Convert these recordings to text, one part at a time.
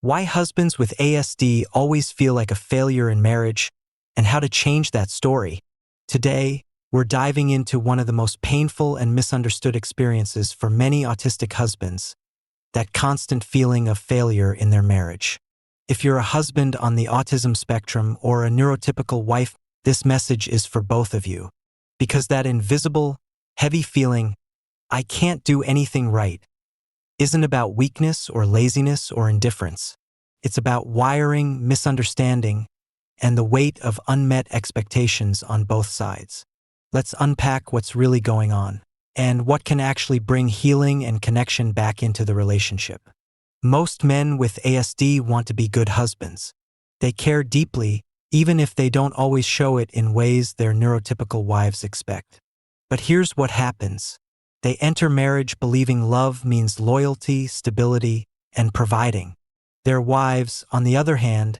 why husbands with ASD always feel like a failure in marriage, and how to change that story. Today, we're diving into one of the most painful and misunderstood experiences for many autistic husbands, that constant feeling of failure in their marriage. If you're a husband on the autism spectrum or a neurotypical wife, this message is for both of you. Because that invisible, heavy feeling, I can't do anything right, isn't about weakness or laziness or indifference. It's about wiring, misunderstanding, and the weight of unmet expectations on both sides. Let's unpack what's really going on and what can actually bring healing and connection back into the relationship. Most men with ASD want to be good husbands. They care deeply, even if they don't always show it in ways their neurotypical wives expect. But here's what happens. They enter marriage believing love means loyalty, stability, and providing. Their wives, on the other hand,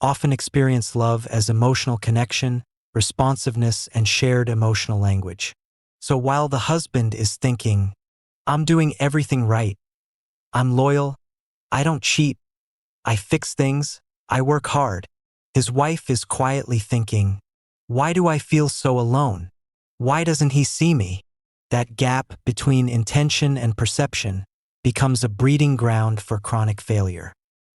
often experience love as emotional connection, responsiveness, and shared emotional language. So while the husband is thinking, I'm doing everything right, I'm loyal, I don't cheat, I fix things, I work hard, his wife is quietly thinking, why do I feel so alone? Why doesn't he see me? That gap between intention and perception becomes a breeding ground for chronic failure.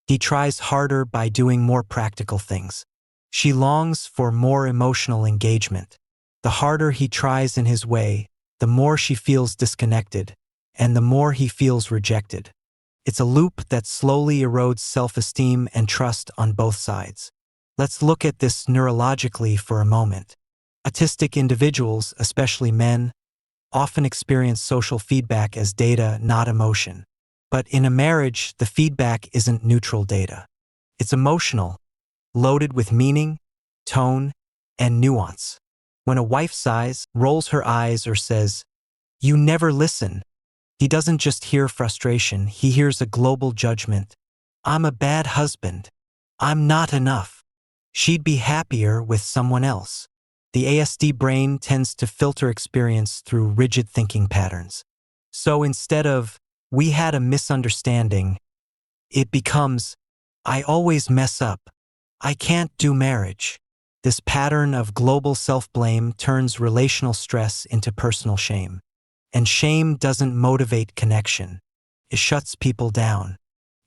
He tries harder by doing more practical things. She longs for more emotional engagement. The harder he tries in his way, the more she feels disconnected, and the more he feels rejected. It's a loop that slowly erodes self-esteem and trust on both sides. Let's look at this neurologically for a moment. Autistic individuals, especially men, often experience social feedback as data, not emotion. But in a marriage, the feedback isn't neutral data. It's emotional, loaded with meaning, tone, and nuance. When a wife sighs, rolls her eyes, or says, "You never listen," he doesn't just hear frustration, he hears a global judgment. I'm a bad husband. I'm not enough. She'd be happier with someone else. The ASD brain tends to filter experience through rigid thinking patterns. So instead of, we had a misunderstanding, it becomes, I always mess up. I can't do marriage. This pattern of global self-blame turns relational stress into personal shame. And shame doesn't motivate connection. It shuts people down.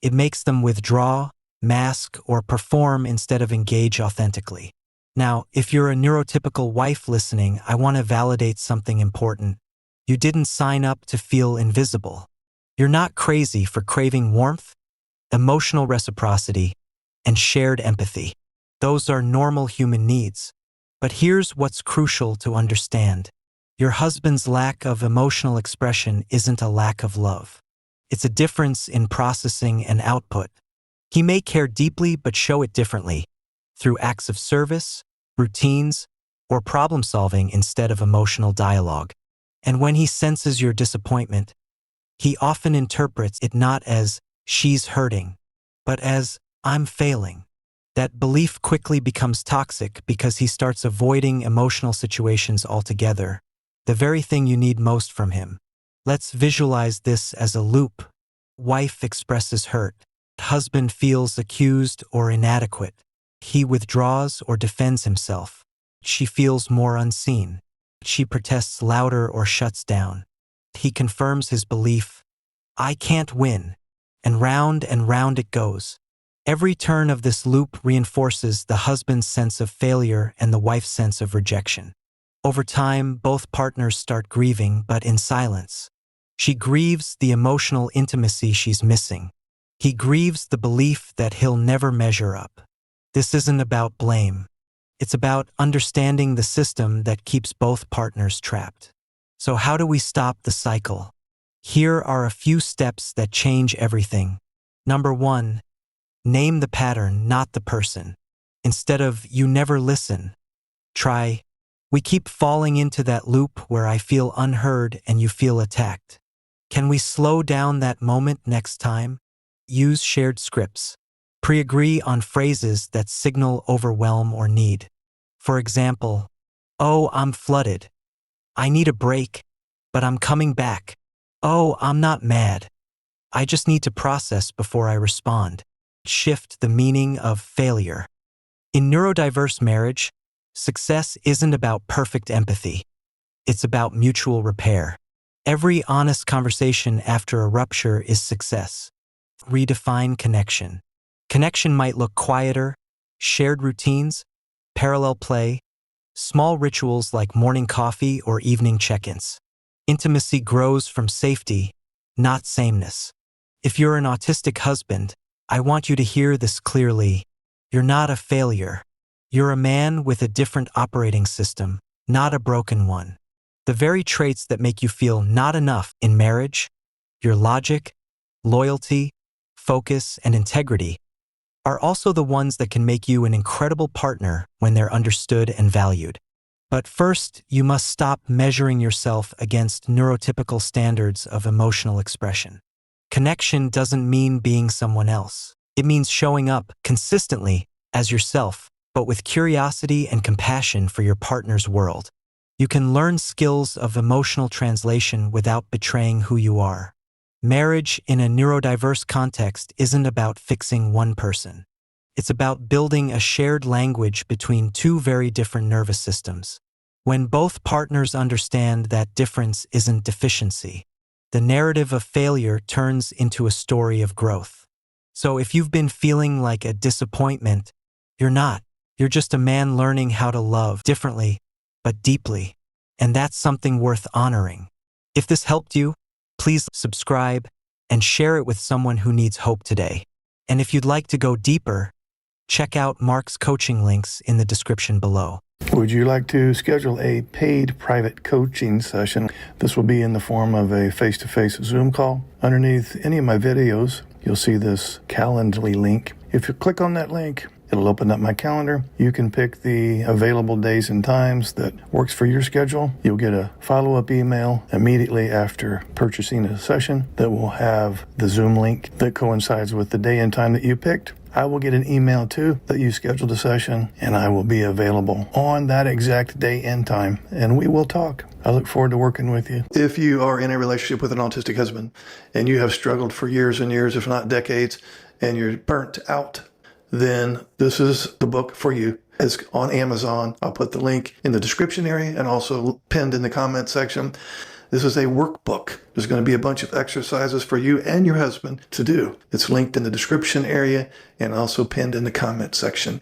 It makes them withdraw, mask, or perform instead of engage authentically. Now, if you're a neurotypical wife listening, I want to validate something important. You didn't sign up to feel invisible. You're not crazy for craving warmth, emotional reciprocity, and shared empathy. Those are normal human needs. But here's what's crucial to understand. Your husband's lack of emotional expression isn't a lack of love. It's a difference in processing and output. He may care deeply but show it differently, through acts of service, routines, or problem-solving instead of emotional dialogue. And when he senses your disappointment, he often interprets it not as, she's hurting, but as, I'm failing. That belief quickly becomes toxic because he starts avoiding emotional situations altogether, the very thing you need most from him. Let's visualize this as a loop. Wife expresses hurt. Husband feels accused or inadequate. He withdraws or defends himself. She feels more unseen. She protests louder or shuts down. He confirms his belief, I can't win, and round it goes. Every turn of this loop reinforces the husband's sense of failure and the wife's sense of rejection. Over time, both partners start grieving, but in silence. She grieves the emotional intimacy she's missing. He grieves the belief that he'll never measure up. This isn't about blame. It's about understanding the system that keeps both partners trapped. So how do we stop the cycle? Here are a few steps that change everything. Number 1, name the pattern, not the person. Instead of, you never listen, try, we keep falling into that loop where I feel unheard and you feel attacked. Can we slow down that moment next time? Use shared scripts. Pre-agree on phrases that signal overwhelm or need. For example, oh, I'm flooded. I need a break, but I'm coming back. Oh, I'm not mad. I just need to process before I respond. shift the meaning of failure. In neurodiverse marriage, success isn't about perfect empathy. It's about mutual repair. Every honest conversation after a rupture is success. Redefine connection. Connection might look quieter, shared routines, parallel play, small rituals like morning coffee or evening check-ins. Intimacy grows from safety, not sameness. If you're an autistic husband, I want you to hear this clearly. You're not a failure. You're a man with a different operating system, not a broken one. The very traits that make you feel not enough in marriage, your logic, loyalty, focus, and integrity, are also the ones that can make you an incredible partner when they're understood and valued. But first, you must stop measuring yourself against neurotypical standards of emotional expression. Connection doesn't mean being someone else. It means showing up consistently as yourself, but with curiosity and compassion for your partner's world. You can learn skills of emotional translation without betraying who you are. Marriage in a neurodiverse context isn't about fixing one person. It's about building a shared language between two very different nervous systems. When both partners understand that difference isn't deficiency, the narrative of failure turns into a story of growth. So if you've been feeling like a disappointment, you're not. You're just a man learning how to love differently, but deeply. And that's something worth honoring. If this helped you, please subscribe and share it with someone who needs hope today. And if you'd like to go deeper, check out Mark's coaching links in the description below. Would you like to schedule a paid private coaching session? This will be in the form of a face-to-face Zoom call. Underneath any of my videos, you'll see this Calendly link. If you click on that link, it'll open up my calendar. You can pick the available days and times that works for your schedule. You'll get a follow-up email immediately after purchasing a session that will have the Zoom link that coincides with the day and time that you picked. I will get an email too that you scheduled a session, and I will be available on that exact day and time, and we will talk. I look forward to working with you. If you are in a relationship with an autistic husband and you have struggled for years and years, if not decades, and you're burnt out, then this is the book for you. It's on Amazon. I'll put the link in the description area and also pinned in the comment section. This is a workbook. There's going to be a bunch of exercises for you and your husband to do. It's linked in the description area and also pinned in the comment section.